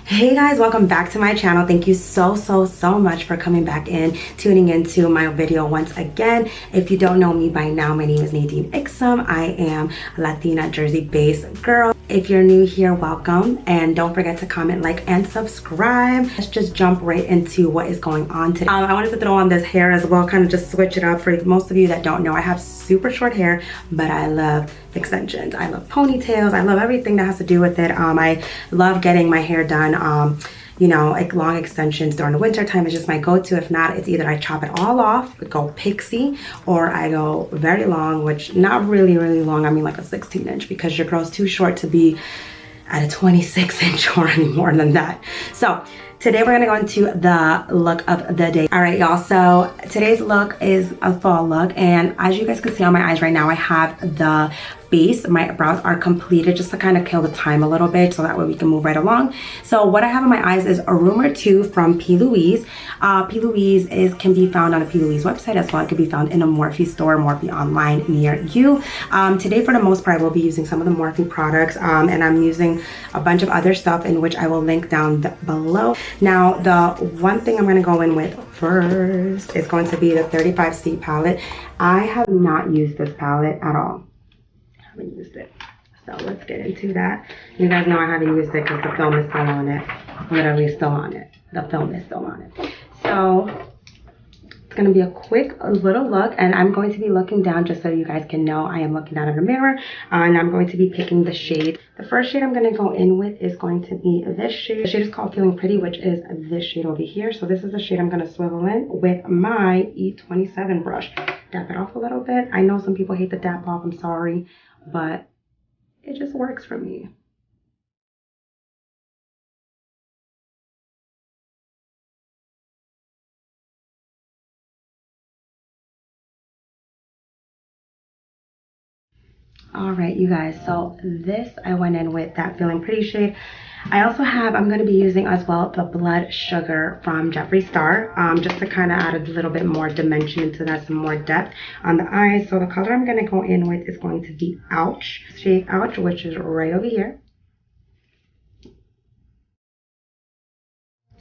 Hey guys, welcome back to my channel. Thank you so much for coming back in, tuning into my video once again. If you don't know me by now, my name is nadineiixim. I am a Latina Jersey-based girl. If you're new here, welcome, and don't forget to comment, like, and subscribe. Let's just jump right into what is going on today. I wanted to throw on this hair as well, kind of just switch it up. For most of you that don't know, I have super short hair, but I love extensions. I love ponytails. I love everything that has to do with it. I love getting my hair done. You know, like long extensions during the winter time is just my go-to. If not, it's either I chop it all off, go pixie, or I go very long, which not really long. I mean like a 16-inch, because your girl's too short to be at a 26-inch or any more than that. So today we're gonna go into the look of the day. All right, y'all, so today's look is a fall look, and as you guys can see on my eyes right now, I have the base. My brows are completed just to kind of kill the time a little bit, so that way we can move right along. So what I have in my eyes is a Rumor 2 from P. Louise. P. Louise can be found on a P. Louise website, as well as it can be found in a Morphe store, Morphe online near you. Today, for the most part, I will be using some of the Morphe products, and I'm using a bunch of other stuff in which I will link down below. Now, the one thing I'm going to go in with first is going to be the 35C palette. I have not used this palette at all. Used it, so let's get into that. You guys know I haven't used it because the film is still on it. Literally still on it. The film is still on it. So it's going to be a quick little look, and I'm going to be looking down just so you guys can know I am looking down at a mirror, and I'm going to be picking the shade. The first shade I'm going to go in with is going to be this shade. The shade is called Feeling Pretty, which is this shade over here. So this is the shade I'm going to swivel in with my E27 brush. Dap it off a little bit. I know some people hate the dap off, I'm sorry, but it just works for me. All right, you guys, so this I went in with that Feeling Pretty shade. I also have, I'm going to be using as well the Blood Sugar from Jeffree Star, just to kind of add a little bit more dimension into that, some more depth on the eyes. So the color I'm going to go in with is going to be Ouch, shade Ouch, which is right over here.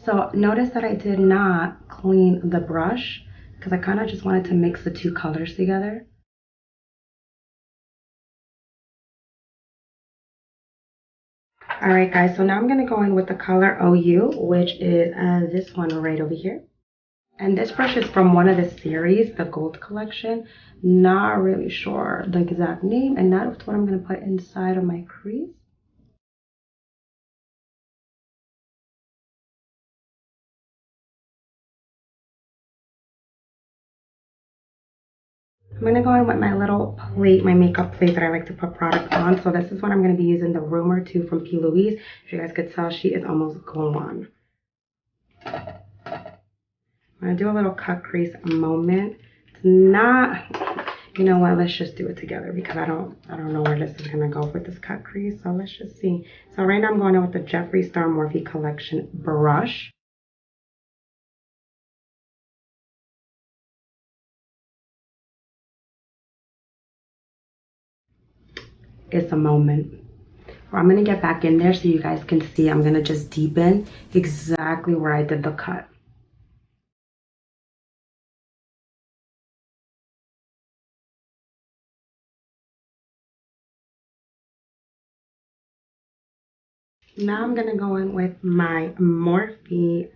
So notice that I did not clean the brush because I kind of just wanted to mix the two colors together. Alright guys, so now I'm going to go in with the color OU, which is this one right over here. And this brush is from one of the series, the Gold Collection. Not really sure the exact name, and that's what I'm going to put inside of my crease. I'm going to go in with my little plate, my makeup plate that I like to put product on. So this is what I'm going to be using, the Rumor 2 from P. Louise. As you guys could tell, she is almost gone. I'm going to do a little cut crease moment. It's not, you know what, let's just do it together because I don't know where this is going to go with this cut crease. So let's just see. So right now I'm going in with the Jeffree Star Morphe Collection brush. It's a moment. I'm going to get back in there so you guys can see. I'm going to just deepen exactly where I did the cut. Now I'm going to go in with my Morphe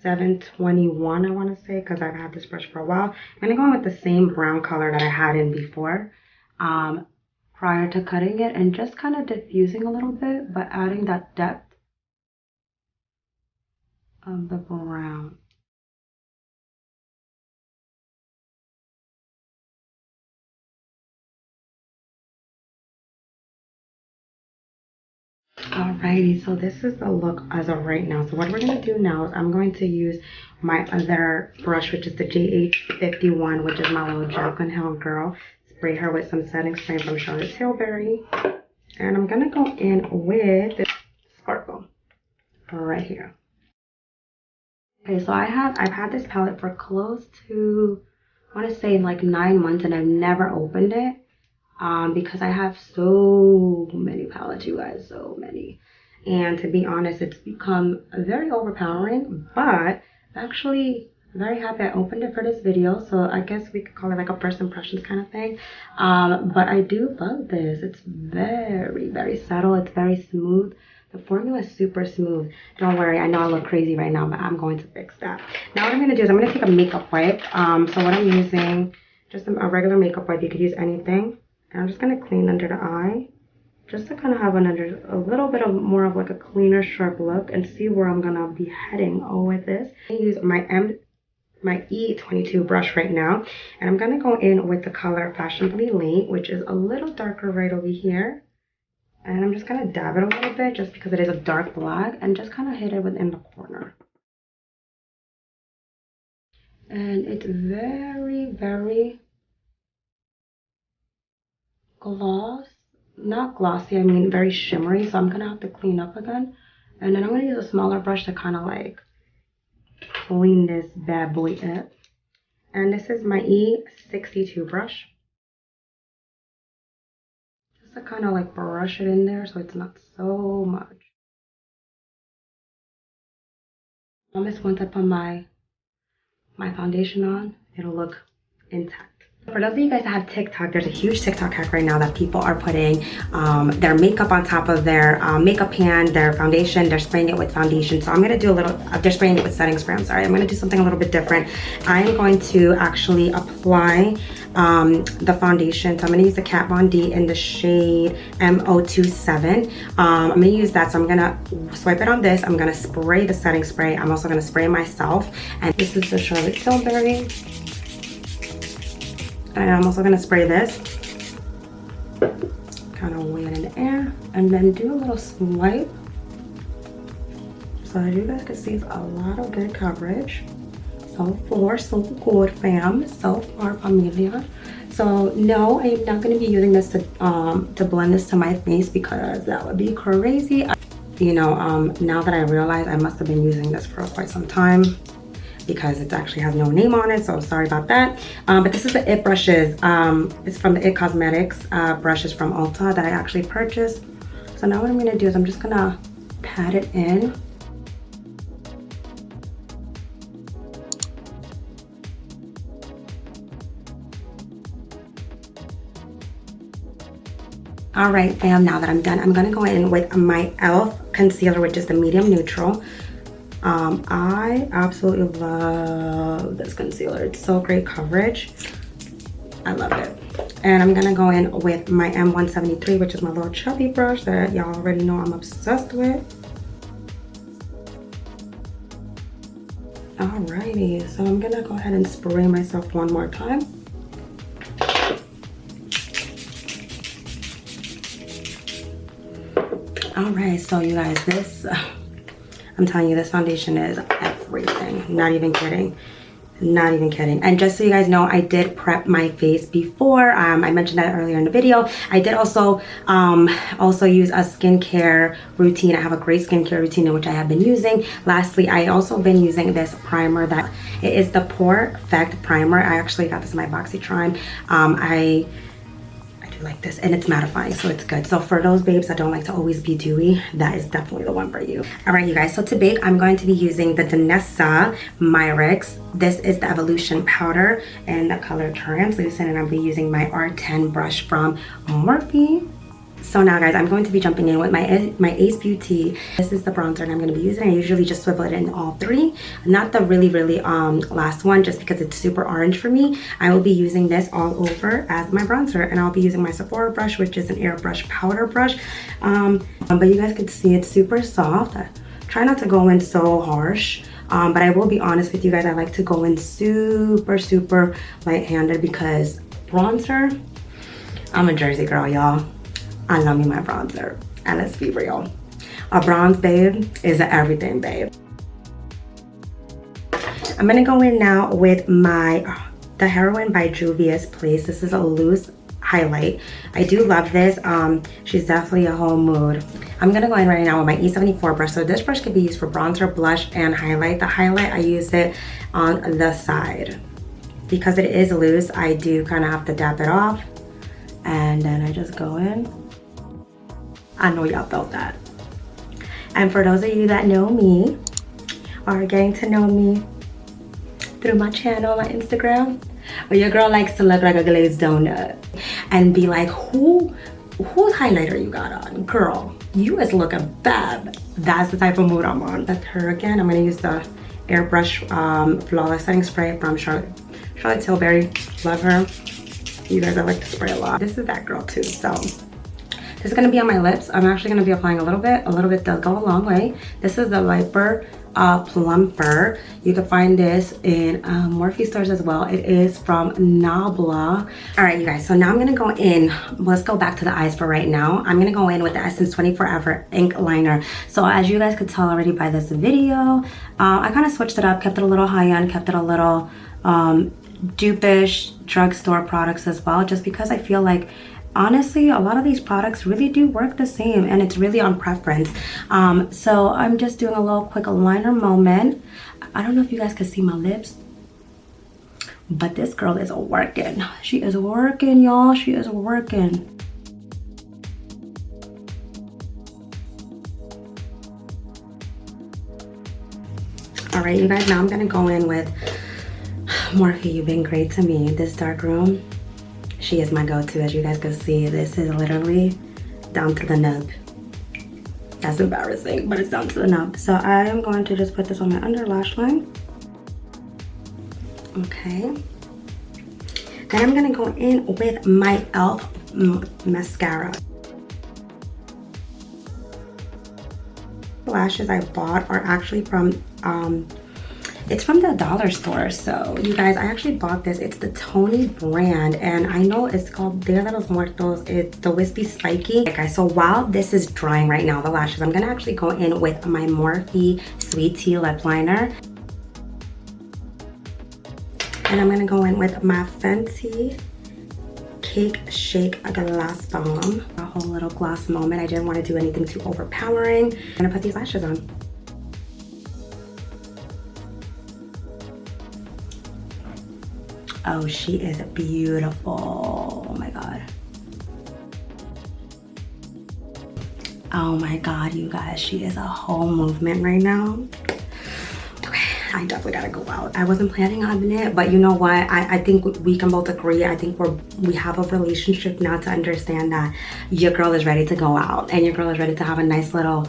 M721, I want to say, because I've had this brush for a while. I'm going to go in with the same brown color that I had in before. Prior to cutting it, and just kind of diffusing a little bit, but adding that depth of the brown. Alrighty, so this is the look as of right now. So what we're going to do now is I'm going to use my other brush, which is the JH51, which is my little Jaclyn Hill girl. Spray her with some setting spray from Charlotte Tilbury. And I'm going to go in with this sparkle right here. Okay, so I've had this palette for close to, I want to say like 9 months, and I've never opened it because I have so many palettes, you guys, so many. And to be honest, it's become very overpowering, but actually very happy I opened it for this video. So I guess we could call it like a first impressions kind of thing. But I do love this. It's very, very subtle. It's very smooth. The formula is super smooth. Don't worry, I know I look crazy right now, but I'm going to fix that. Now what I'm going to do is I'm going to take a makeup wipe. So what I'm using, just a regular makeup wipe. You could use anything. And I'm just going to clean under the eye. Just to kind of have a little bit of more of like a cleaner, sharp look and see where I'm going to be heading with this. I use my E22 brush right now. And I'm going to go in with the color Fashionably Late, which is a little darker right over here. And I'm just going to dab it a little bit just because it is a dark black and just kind of hit it within the corner. And it's very, very not glossy, I mean very shimmery. So I'm going to have to clean up again. And then I'm going to use a smaller brush to kind of like clean this bad boy up. And this is my E62 brush. To kind of like brush it in there so it's not so much. I promise once I put my foundation on, it'll look intact. For those of you guys that have TikTok, there's a huge TikTok hack right now that people are putting their makeup on top of their makeup pan, their foundation. They're spraying it with foundation. So I'm going to do a little, they're spraying it with setting spray. I'm sorry. I'm going to do something a little bit different. I'm going to actually apply the foundation. So I'm going to use the Kat Von D in the shade M027. I'm going to use that. So I'm going to swipe it on this. I'm going to spray the setting spray. I'm also going to spray myself. And this is the Charlotte Tilbury. And I'm also going to spray this, kind of weigh it in the air, and then do a little swipe. So as you guys can see, it's a lot of good coverage. So far, so good, fam. So far, familia. So no, I'm not going to be using this to blend this to my face because that would be crazy. You know, now that I realize I must have been using this for quite some time, because it actually has no name on it, so sorry about that. But this is the IT brushes. It's from the IT Cosmetics brushes from Ulta that I actually purchased. So now what I'm gonna do is I'm just gonna pat it in. All right, fam, now that I'm done, I'm gonna go in with my e.l.f. concealer, which is the medium neutral. I absolutely love this concealer. It's so great coverage. I love it. And I'm gonna go in with my M173, which is my little chubby brush that y'all already know I'm obsessed with. Alrighty, so I'm gonna go ahead and spray myself one more time. Alright, so you guys, this I'm telling you, this foundation is everything. Not even kidding. Not even kidding. And just so you guys know, I did prep my face before. I mentioned that earlier in the video. I did also use a skincare routine. I have a great skincare routine in which I have been using. Lastly, I also been using this primer that it is the Pore Effect primer. I actually got this in my BoxyCharm. I do like this, and it's mattifying, so it's good. So for those babes that don't like to always be dewy, that is definitely the one for you. All right, you guys, so to bake, I'm going to be using the Danessa Myrix. This is the Evolution powder in the color Translucent, and I'll be using my R10 brush from Morphe. So now, guys, I'm going to be jumping in with my Ace Beauty. This is the bronzer, and I'm going to be using. I usually just swivel it in all three, not the really last one, just because it's super orange for me. I will be using this all over as my bronzer, and I'll be using my Sephora brush, which is an Airbrush powder brush. But you guys can see it's super soft. I try not to go in so harsh. But I will be honest with you guys, I like to go in super light-handed because bronzer, I'm a Jersey girl, y'all. I love me my bronzer, and let's be real. A bronze babe is an everything babe. I'm gonna go in now with the Heroine by Juvia's Place. This is a loose highlight. I do love this. She's definitely a whole mood. I'm gonna go in right now with my E74 brush. So this brush can be used for bronzer, blush, and highlight. The highlight, I use it on the side. Because it is loose, I do kind of have to dab it off. And then I just go in. I know y'all felt that. And for those of you that know me or are getting to know me through my channel, my Instagram, where your girl likes to look like a glazed donut and be like, whose highlighter you got on? Girl, you is looking bad. That's the type of mood I'm on. That's her again. I'm gonna use the Airbrush Flawless Setting Spray from Charlotte Tilbury. Love her. You guys, I like to spray a lot. This is that girl too, so. This is gonna be on my lips. I'm actually gonna be applying a little bit. A little bit does go a long way. This is the Viper Plumper. You can find this in Morphe stores as well. It is from Nabla. All right, you guys, so now I'm gonna go in. Let's go back to the eyes for right now. I'm gonna go in with the Essence 24 Hour Ink Liner. So as you guys could tell already by this video, I kind of switched it up, kept it a little high end, kept it a little dupe-ish drugstore products as well, just because I feel like honestly, a lot of these products really do work the same, and it's really on preference. So I'm just doing a little quick liner moment. I don't know if you guys can see my lips, but this girl is working. She is working, y'all. She is working. All right, you guys, now I'm gonna go in with Morphe. You've been great to me. This dark room, she is my go-to. As you guys can see, this is literally down to the nub. That's embarrassing, but it's down to the nub. So I am going to just put this on my under lash line. Okay. Then I'm gonna go in with my e.l.f. mascara. The lashes I bought are actually from it's from the dollar store. So you guys, I actually bought this. It's the Tony brand, and I know it's called Dia de los Muertos. It's the wispy spiky. Okay, guys, so while this is drying right now, the lashes, I'm gonna actually go in with my Morphe Sweet Tea lip liner, and I'm gonna go in with my Fenty Cake Shake Glass Bomb. A whole little gloss moment. I didn't want to do anything too overpowering. I'm gonna put these lashes on. Oh, she is beautiful. Oh my God. Oh my God, you guys, she is a whole movement right now. Okay, I definitely gotta go out. I wasn't planning on it, but you know what? I think we can both agree. I think we have a relationship now to understand that your girl is ready to go out and your girl is ready to have a nice little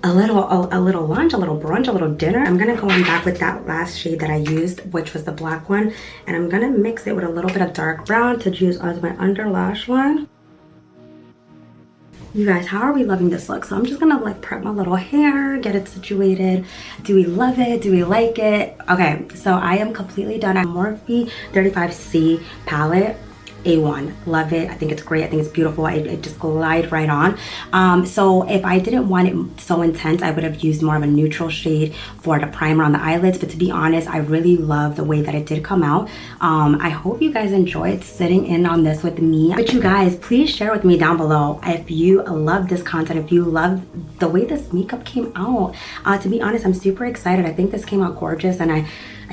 a little lunch, a little brunch, a little dinner. I'm gonna go in back with that last shade that I used, which was the black one, and I'm gonna mix it with a little bit of dark brown to use as my under lash line. You guys, how are we loving this look? So I'm just gonna like prep my little hair, get it situated. Do we love it? Do we like it? Okay, so I am completely done. I'm Morphe 35C palette. A1, love it. I think it's great. I think it's beautiful. It just glide right on. So if I didn't want it so intense, I would have used more of a neutral shade for the primer on the eyelids. But to be honest, I really love the way that it did come out. I hope you guys enjoyed sitting in on this with me. But you guys, please share with me down below if you love this content, if you love the way this makeup came out. To be honest, I'm super excited. I think this came out gorgeous, and I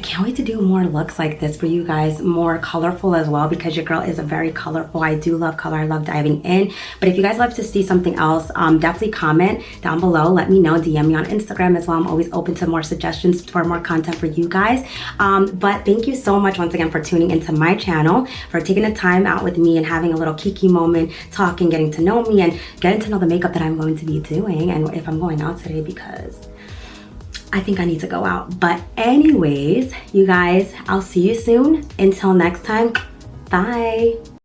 can't wait to do more looks like this for you guys, more colorful as well, because your girl is a very colorful. I do love color. I love diving in. But if you guys love to see something else, definitely comment down below. Let me know. DM me on Instagram as well. I'm always open to more suggestions for more content for you guys. But thank you so much once again for tuning into my channel, for taking the time out with me and having a little kiki moment, talking, getting to know me, and getting to know the makeup that I'm going to be doing, and if I'm going out today, because I think I need to go out. But anyways, you guys, I'll see you soon. Until next time, bye.